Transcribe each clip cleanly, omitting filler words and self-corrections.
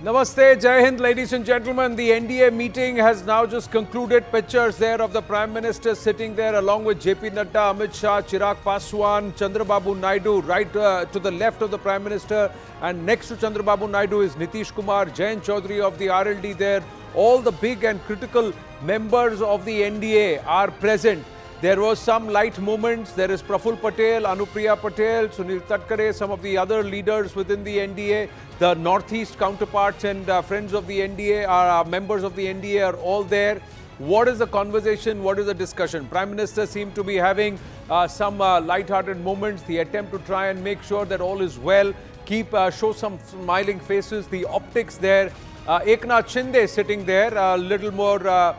Namaste, Jai Hind, ladies and gentlemen. The NDA meeting has now just concluded. Pictures there of the Prime Minister sitting there along with JP Nadda, Amit Shah, Chirag Paswan, Chandrababu Naidu, right to the left of the Prime Minister. And next to Chandrababu Naidu is Nitish Kumar, Jayant Chaudhary of the RLD there. All the big and critical members of the NDA are present. There was some light movements. There is Praful Patel, Anupriya Patel, Sunil Tatkare, some of the other leaders within the NDA. The Northeast counterparts and friends of the NDA, members of the NDA are all there. What is the conversation? What is the discussion? Prime Minister seemed to be having some light-hearted moments. The attempt to try and make sure that all is well. Show some smiling faces. The optics there. Eknath Shinde sitting there, a little more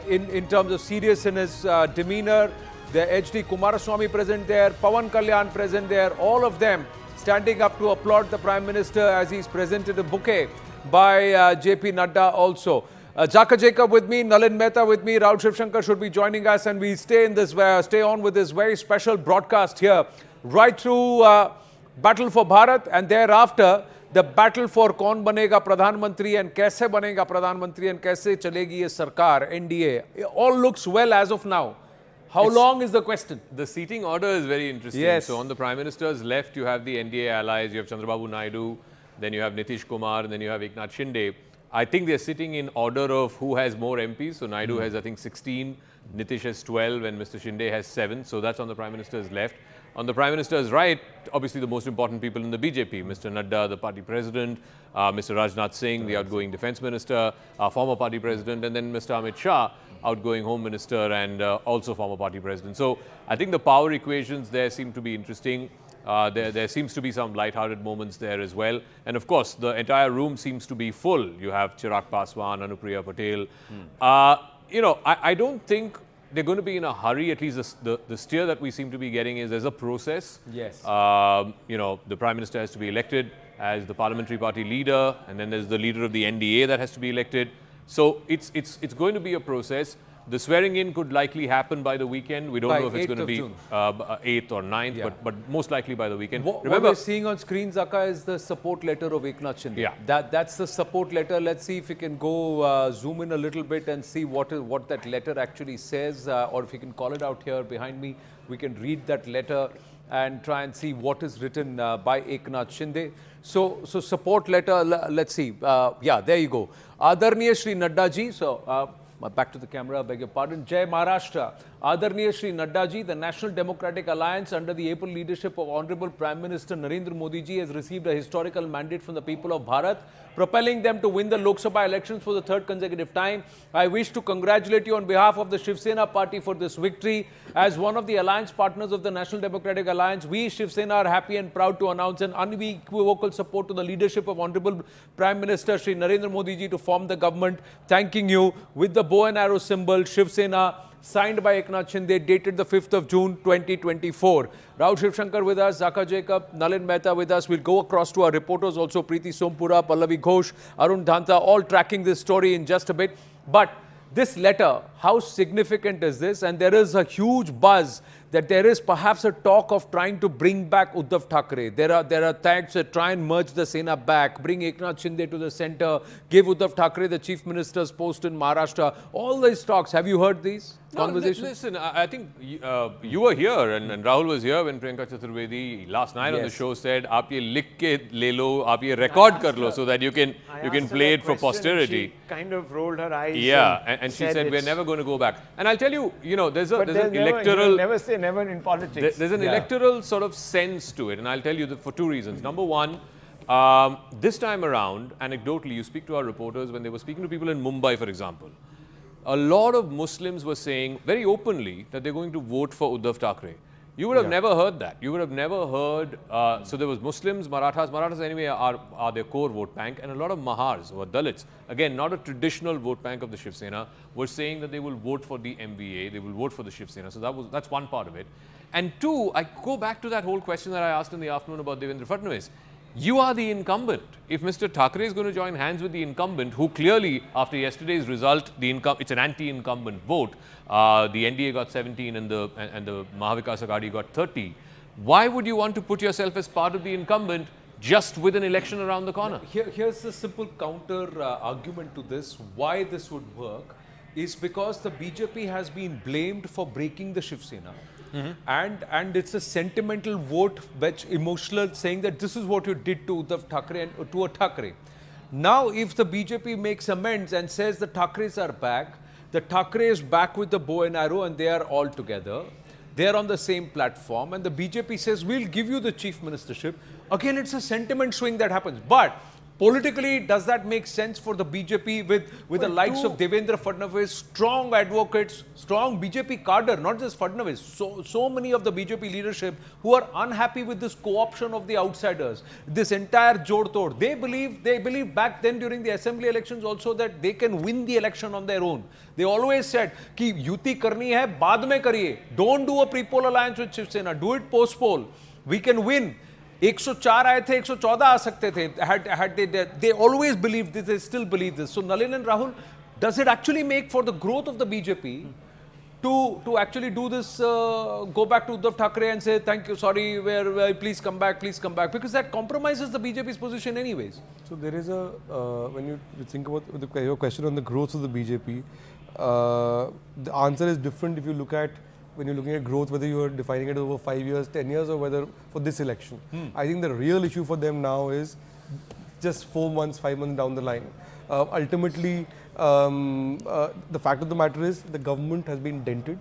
in terms of serious in his demeanor. The HD Kumaraswamy present there, Pawan Kalyan present there, all of them standing up to applaud the Prime Minister as he's presented a bouquet by JP Nadda also. Jaka Jacob with me, Nalin Mehta with me, Rahul Shivshankar should be joining us, and we stay on with this very special broadcast here right through Battle for Bharat, and thereafter the battle for कौन बनेगा प्रधानमंत्री and कैसे बनेगा प्रधानमंत्री and कैसे चलेगी ये सरकार NDA. It all looks well as of now. How long is the question? The seating order is very interesting. Yes. So on the Prime Minister's left, you have the NDA allies, you have Chandrababu Naidu, then you have Nitish Kumar, and then you have Eknath Shinde. I think they're sitting in order of who has more MPs. So Naidu has, I think, 16, Nitish has 12, and Mr. Shinde has 7. So that's on the Prime Minister's left. On the Prime Minister's right, obviously the most important people in the BJP, Mr. Nadda, the party president, Mr. Rajnath Singh, the outgoing defense minister, former party president, and then Mr. Amit Shah, outgoing home minister and also former party president. So I think the power equations there seem to be interesting. There seems to be some light-hearted moments there as well. And of course, the entire room seems to be full. You have Chirag Paswan, Anupriya Patel. I don't think they're going to be in a hurry. At least the steer that we seem to be getting is there's a process. Yes. The Prime Minister has to be elected as the parliamentary party leader, and then there's the leader of the NDA that has to be elected. So it's going to be a process. The swearing in could likely happen by the weekend. We don't know if it's going to be 8th or 9th, Yeah. but most likely by the weekend. What we're seeing on screen, Zaka, is the support letter of Eknath Shinde. Yeah. That's the support letter. Let's see if we can go zoom in a little bit and see what that letter actually says, or if we can call it out here behind me, we can read that letter and try and see what is written by Eknath Shinde. So support letter, let's see. There you go. Adarniya Shri Nadda ji. So back to the camera, beg your pardon. Jai Maharashtra. Adarniya Shri Nadda ji, the National Democratic Alliance under the able leadership of Honorable Prime Minister Narendra Modi ji has received a historical mandate from the people of Bharat, propelling them to win the Lok Sabha elections for the third consecutive time. I wish to congratulate you on behalf of the Shiv Sena party for this victory. As one of the alliance partners of the National Democratic Alliance, we Shiv Sena are happy and proud to announce an unequivocal support to the leadership of Honorable Prime Minister Shri Narendra Modi ji to form the government. Thanking you with the bow and arrow symbol Shiv Sena, signed by Eknath Shinde, dated the 5th of June 2024. Rahul Shivshankar with us, Zaka Jacob, Nalin Mehta with us. We'll go across to our reporters also, Preeti Sompura, Pallavi Ghosh, Arun Dhanta, all tracking this story in just a bit. But this letter, how significant is this? And there is a huge buzz that there is perhaps a talk of trying to bring back Uddhav Thackeray. There are attacks that try and merge the Sena back, bring Eknath Shinde to the center, give Uddhav Thackeray the chief minister's post in Maharashtra. All these talks, have you heard these conversations? Listen, I think you were here and Rahul was here when Priyanka Chaturvedi last night on the show said, "Aap ye likh ke le lo, aap ye record kar lo," so that you can play it for posterity. She kind of rolled her eyes. Yeah, and she said, "We're never going to go back." And I'll tell you, there's an electoral. Never say never in politics. There's an electoral sort of sense to it, and I'll tell you that for two reasons. Number one, this time around, anecdotally, you speak to our reporters when they were speaking to people in Mumbai, for example. A lot of Muslims were saying very openly that they're going to vote for Uddhav Thackeray. You would have never heard that. You would have never heard. So there was Muslims, Marathas. Marathas anyway are their core vote bank, and a lot of Mahars or Dalits, again not a traditional vote bank of the Shiv Sena, were saying that they will vote for the MVA, they will vote for the Shiv Sena. So that's one part of it. And two, I go back to that whole question that I asked in the afternoon about Devendra Fadnavis. You are the incumbent. If Mr. Thackeray is going to join hands with the incumbent, who clearly, after yesterday's result, it's an anti-incumbent vote. The NDA got 17 and the Mahavikas Aghadi got 30. Why would you want to put yourself as part of the incumbent just with an election around the corner. Here's the simple counter argument to this. Why this would work is because the BJP has been blamed for breaking the Shiv Sena. And it's a sentimental vote, which emotional, saying that this is what you did to Uddhav Thackeray and to a Thackeray. Now, if the BJP makes amends and says the Thackeray's are back, the Thackeray is back with the bow and arrow and they are all together. They are on the same platform and the BJP says, we'll give you the chief ministership. Again, it's a sentiment swing that happens. But politically, does that make sense for the BJP with the likes of Devendra Fadnavis, strong advocates, strong BJP cadre, not just Fadnavis, so many of the BJP leadership who are unhappy with this co-option of the outsiders, this entire Jod Tod. They believe back then during the assembly elections also that they can win the election on their own. They always said कि युति करनी है बाद में करिए. Don't do a pre-poll alliance with Shiv Sena. Do it post-poll. We can win. 104 आए थे, 114 आ सकते थे. They always believed this, they still believe this. So Nalin and Rahul, does it actually make for the growth of the BJP to actually do this, go back to Uddhav Thackeray and say, thank you, sorry, please come back, because that compromises the BJP's position anyways. So there is a, when you think about your question on the growth of the BJP, the answer is different if you look at, when you're looking at growth, whether you're defining it over 5 years, 10 years, or whether for this election. I think the real issue for them now is just 4 months, 5 months down the line. Ultimately, the fact of the matter is the government has been dented.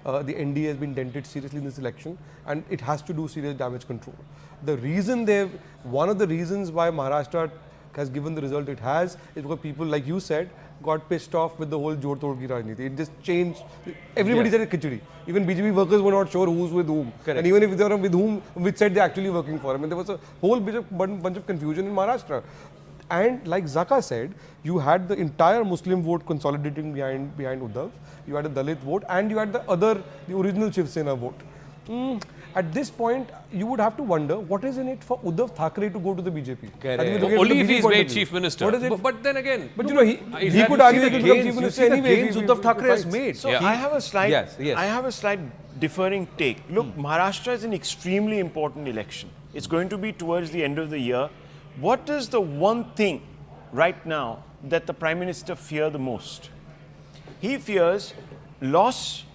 The NDA has been dented seriously in this election, and it has to do serious damage control. One of the reasons why Maharashtra has given the result it has is because people, like you said, got pissed off with the whole Jod Tod ki Rajniti. It just changed. Everybody said it's khichdi. Even BJP workers were not sure who's with whom. Correct. And even if they were with whom, which side they're actually working for. I mean, there was a whole bunch of confusion in Maharashtra. And like Zaka said, you had the entire Muslim vote consolidating behind Uddhav. You had a Dalit vote and you had the original Shiv Sena vote. At this point, you would have to wonder what is in it for Uddhav Thackeray to go to the BJP. Only if he's made chief minister. But then again, but you know, he could argue he could become chief minister anyway. Uddhav Thackeray has made. So I have a slight differing take. Look, Maharashtra is an extremely important election. It's going to be towards the end of the year. What is the one thing right now that the Prime Minister fears the most? He fears loss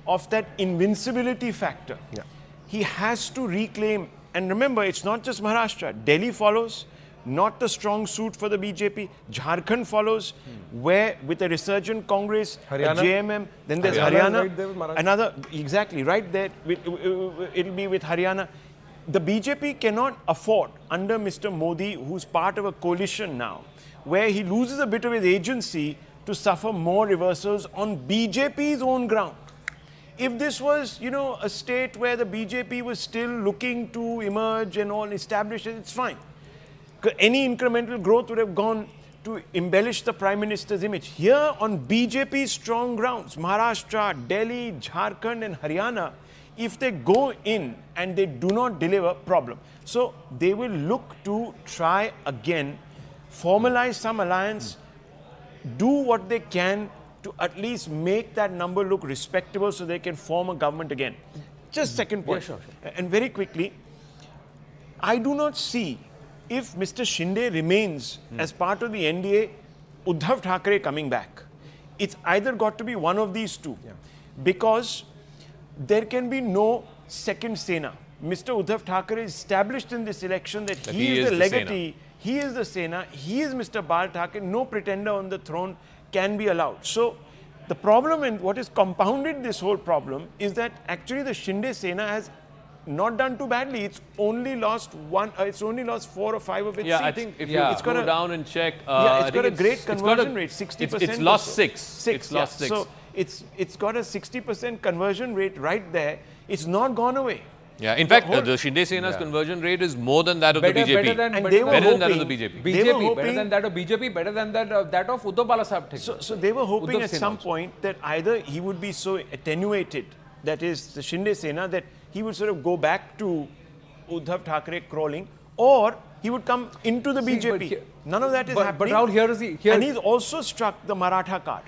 of that invincibility factor. Yeah. He has to reclaim, and remember, it's not just Maharashtra. Delhi follows, not the strong suit for the BJP. Jharkhand follows, where with a resurgent Congress, Haryana. a JMM, then there's Haryana. Haryana. Right there with Maharashtra. Another, exactly, right there, it'll be with Haryana. The BJP cannot afford, under Mr. Modi, who's part of a coalition now, where he loses a bit of his agency to suffer more reversals on BJP's own ground. If this was, you know, a state where the BJP was still looking to emerge and all establish it, it's fine. Any incremental growth would have gone to embellish the Prime Minister's image. Here on BJP's strong grounds, Maharashtra, Delhi, Jharkhand and Haryana, if they go in and they do not deliver, problem. So they will look to try again, formalize some alliance, do what they can to at least make that number look respectable so they can form a government again. Just second point. Yeah, sure. And very quickly, I do not see if Mr. Shinde remains as part of the NDA, Uddhav Thackeray coming back. It's either got to be one of these two. Yeah. Because there can be no second Sena. Mr. Uddhav Thackeray established in this election that he is the legatee, he is the Sena, he is Mr. Bal Thackeray, no pretender on the throne can be allowed. So the problem, and what has compounded this whole problem, is that actually the Shinde Sena has not done too badly. It's only lost 4 or 5 of its seats. I think if you go down and check, it's got a great conversion rate, 60%. It's lost 6. It's lost 6. So it's got a 60% conversion rate right there. It's not gone away. Yeah, in fact, the Shinde Sena's conversion rate is more than that of the BJP. Better than that of the BJP. Better than that of BJP, better than that of Uddhav Balasaheb. So they were hoping at some point that either he would be so attenuated, that is the Shinde Sena, that he would sort of go back to Uddhav Thackeray crawling, or he would come into the BJP. None of that is happening. But Rahul, here is and he's also struck the Maratha card.